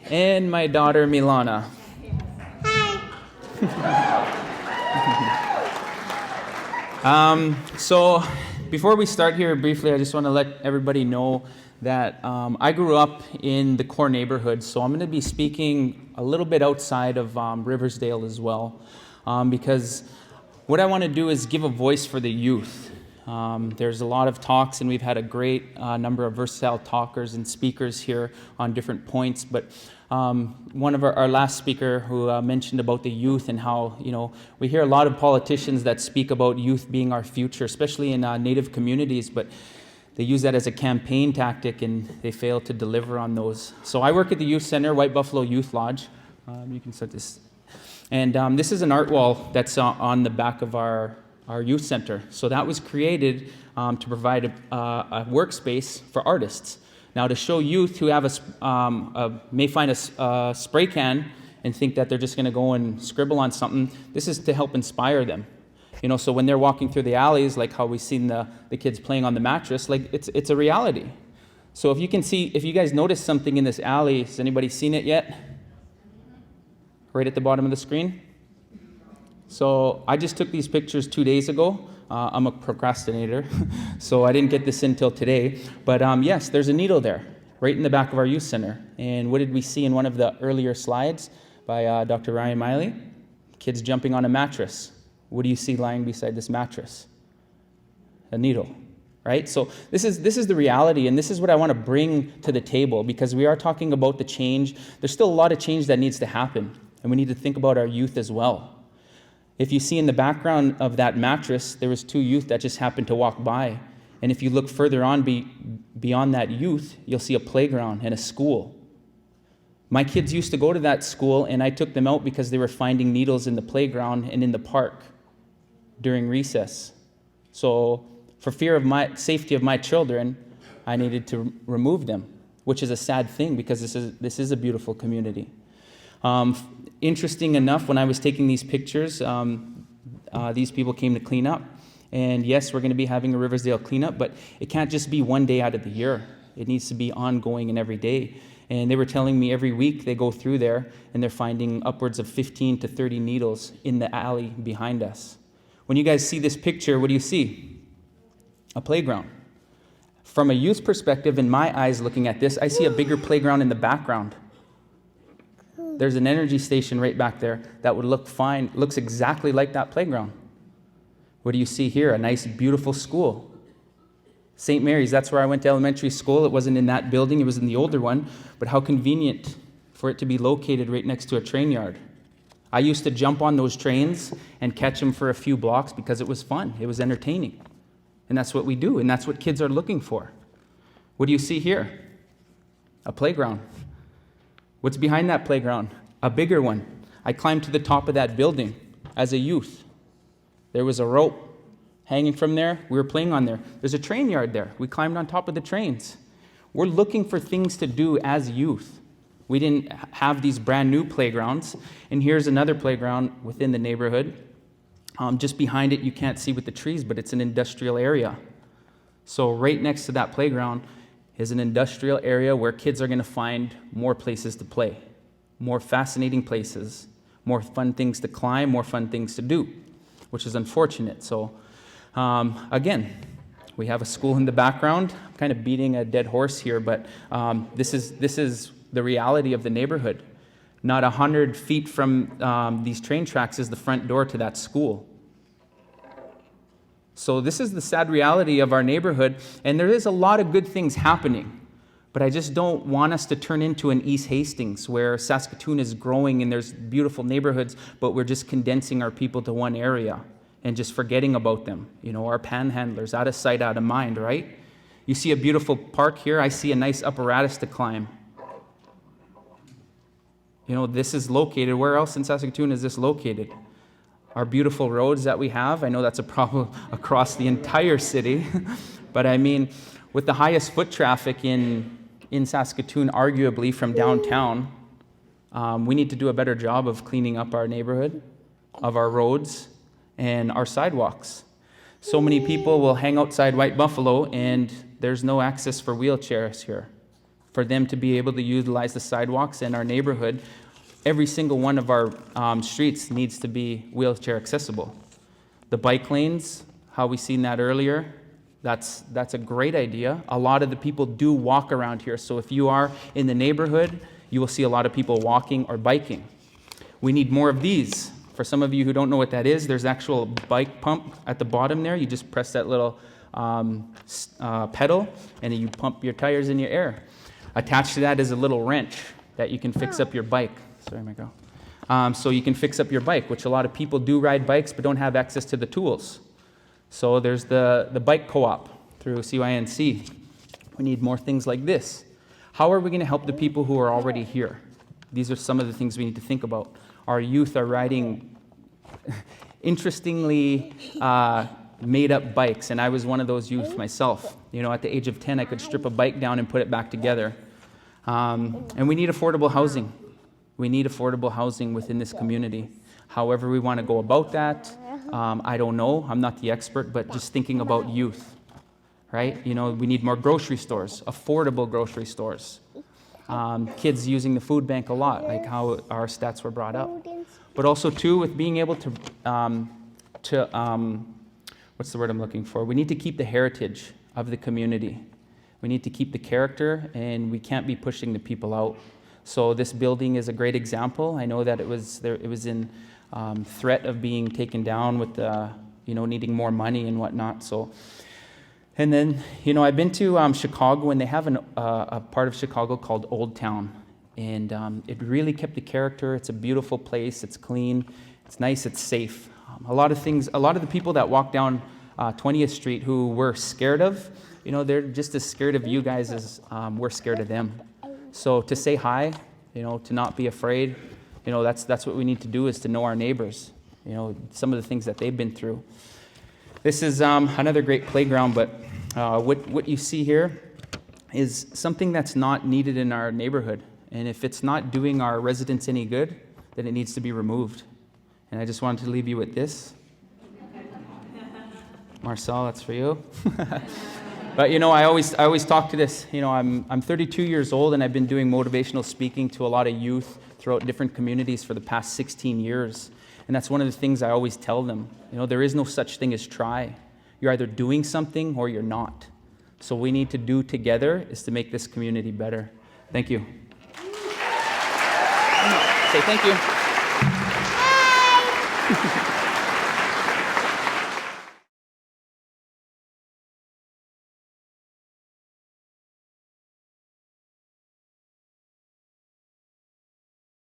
And my daughter, Milana. So before we start here briefly, I just want to let everybody know that I grew up in the core neighborhood, so I'm going to be speaking a little bit outside of Riversdale as well, because what I want to do is give a voice for the youth. There's a lot of talks, and we've had a great number of versatile talkers and speakers here on different points, but one of our last speaker who mentioned about the youth and how, we hear a lot of politicians that speak about youth being our future, especially in Native communities, but they use that as a campaign tactic and they fail to deliver on those. So I work at the Youth Center, White Buffalo Youth Lodge. You can start this. And this is an art wall that's on the back of our youth center. So that was created to provide a workspace for artists. Now, to show youth who have may find a spray can and think that they're just going to go and scribble on something, this is to help inspire them. So when they're walking through the alleys, like how we've seen the kids playing on the mattress, like it's a reality. So if you guys notice something in this alley, has anybody seen it yet? Right at the bottom of the screen? So I just took these pictures 2 days ago. I'm a procrastinator, so I didn't get this in till today. But yes, there's a needle there, right in the back of our youth center. And what did we see in one of the earlier slides by Dr. Ryan Miley? Kids jumping on a mattress. What do you see lying beside this mattress? A needle, right? So this is the reality, and this is what I want to bring to the table, because we are talking about the change. There's still a lot of change that needs to happen, and we need to think about our youth as well. If you see in the background of that mattress, there was 2 youth that just happened to walk by. And if you look further on beyond that youth, you'll see a playground and a school. My kids used to go to that school, and I took them out because they were finding needles in the playground and in the park during recess. So for fear of my safety of my children, I needed to remove them, which is a sad thing because this is a beautiful community. Interesting enough, when I was taking these pictures, these people came to clean up. And yes, we're going to be having a Riversdale cleanup, but it can't just be one day out of the year. It needs to be ongoing and every day. And they were telling me every week they go through there and they're finding upwards of 15 to 30 needles in the alley behind us. When you guys see this picture, what do you see? A playground. From a youth perspective, in my eyes looking at this, I see a bigger playground in the background. There's an energy station right back there that would look fine, looks exactly like that playground. What do you see here? A nice, beautiful school. St. Mary's, that's where I went to elementary school. It wasn't in that building, it was in the older one, but how convenient for it to be located right next to a train yard. I used to jump on those trains and catch them for a few blocks because it was fun, it was entertaining. And that's what we do, and that's what kids are looking for. What do you see here? A playground. What's behind that playground? A bigger one. I climbed to the top of that building as a youth. There was a rope hanging from there. We were playing on there. There's a train yard there. We climbed on top of the trains. We're looking for things to do as youth. We didn't have these brand new playgrounds. And here's another playground within the neighborhood. Just behind it, you can't see with the trees, but it's an industrial area. So right next to that playground is an industrial area where kids are going to find more places to play, more fascinating places, more fun things to climb, more fun things to do, which is unfortunate. So again, we have a school in the background. I'm kind of beating a dead horse here, but this is the reality of the neighborhood. Not 100 feet from these train tracks is the front door to that school. So this is the sad reality of our neighborhood, and there is a lot of good things happening, but I just don't want us to turn into an East Hastings where Saskatoon is growing and there's beautiful neighborhoods, but we're just condensing our people to one area and just forgetting about them. Our panhandlers, out of sight, out of mind, right? You see a beautiful park here, I see a nice apparatus to climb. This is located, where else in Saskatoon is this located? Our beautiful roads that we have, I know that's a problem across the entire city, but I mean, with the highest foot traffic in Saskatoon, arguably from downtown, we need to do a better job of cleaning up our neighborhood, of our roads, and our sidewalks. So many people will hang outside White Buffalo and there's no access for wheelchairs here. for them to be able to utilize the sidewalks in our neighborhood. Every single one of our streets needs to be wheelchair accessible. The bike lanes, how we seen that earlier, that's a great idea. A lot of the people do walk around here, so if you are in the neighborhood, you will see a lot of people walking or biking. We need more of these. For some of you who don't know what that is, there's actual bike pump at the bottom there. You just press that little pedal, and then you pump your tires in your air. Attached to that is a little wrench that you can fix up your bike. Sorry, my girl. So you can fix up your bike, which a lot of people do ride bikes but don't have access to the tools. So there's the bike co-op through CYNC. We need more things like this. How are we going to help the people who are already here? These are some of the things we need to think about. Our youth are riding interestingly made up bikes, and I was one of those youth myself. You know, at the age of 10, I could strip a bike down and put it back together. And we need affordable housing. We need affordable housing within this community. However we want to go about that, I don't know. I'm not the expert, but just thinking about youth, right? You know, we need more grocery stores, affordable grocery stores. Kids using the food bank a lot, like how our stats were brought up. But also, too, with being able to what's the word I'm looking for? We need to keep the heritage of the community. We need to keep the character, and we can't be pushing the people out. So this building is a great example. I know that it was in threat of being taken down with needing more money and whatnot. So, and then I've been to Chicago, and they have a part of Chicago called Old Town, and it really kept the character. It's a beautiful place. It's clean. It's nice. It's safe. A lot of the people that walk down 20th Street who we're scared of, they're just as scared of you guys as we're scared of them. So to say hi, to not be afraid, that's what we need to do, is to know our neighbors, some of the things that they've been through. This is another great playground, but what you see here is something that's not needed in our neighborhood. And if it's not doing our residents any good, then it needs to be removed. And I just wanted to leave you with this. Marcel, that's for you. But I always talk to this. I'm 32 years old, and I've been doing motivational speaking to a lot of youth throughout different communities for the past 16 years. And that's one of the things I always tell them. There is no such thing as try. You're either doing something or you're not. So what we need to do together is to make this community better. Thank you. Say thank you.